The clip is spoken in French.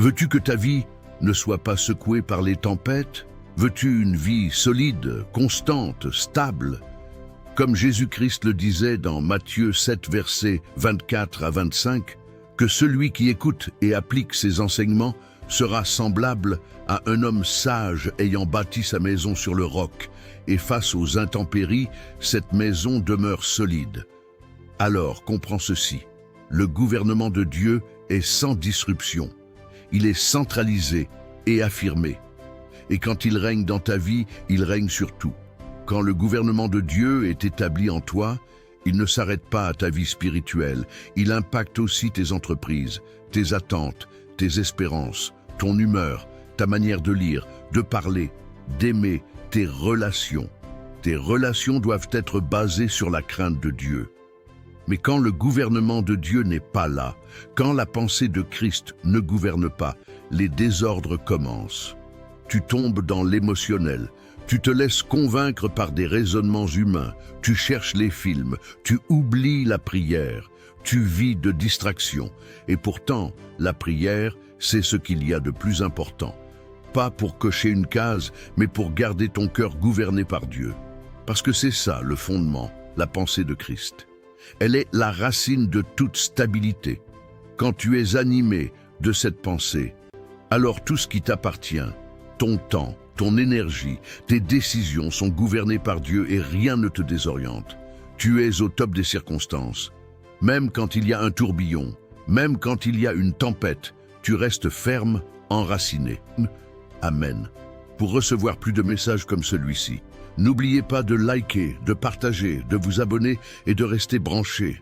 Veux-tu que ta vie ne soit pas secouée par les tempêtes? Veux-tu une vie solide, constante, stable? Comme Jésus-Christ le disait dans Matthieu 7, versets 24 à 25, que celui qui écoute et applique ses enseignements sera semblable à un homme sage ayant bâti sa maison sur le roc, et face aux intempéries, cette maison demeure solide. Alors, comprends ceci, le gouvernement de Dieu est sans disruption. Il est centralisé et affirmé. Et quand il règne dans ta vie, il règne sur tout. Quand le gouvernement de Dieu est établi en toi, il ne s'arrête pas à ta vie spirituelle, il impacte aussi tes entreprises, tes attentes, tes espérances, ton humeur, ta manière de lire, de parler, d'aimer, tes relations. Tes relations doivent être basées sur la crainte de Dieu. Mais quand le gouvernement de Dieu n'est pas là, quand la pensée de Christ ne gouverne pas, les désordres commencent. Tu tombes dans l'émotionnel, tu te laisses convaincre par des raisonnements humains, tu cherches les films, tu oublies la prière, tu vis de distractions. Et pourtant, la prière, c'est ce qu'il y a de plus important. Pas pour cocher une case, mais pour garder ton cœur gouverné par Dieu. Parce que c'est ça le fondement, la pensée de Christ. Elle est la racine de toute stabilité. Quand tu es animé de cette pensée, alors tout ce qui t'appartient, ton temps, ton énergie, tes décisions sont gouvernées par Dieu et rien ne te désoriente. Tu es au top des circonstances. Même quand il y a un tourbillon, même quand il y a une tempête, tu restes ferme, enraciné. Amen. Pour recevoir plus de messages comme celui-ci, n'oubliez pas de liker, de partager, de vous abonner et de rester branché.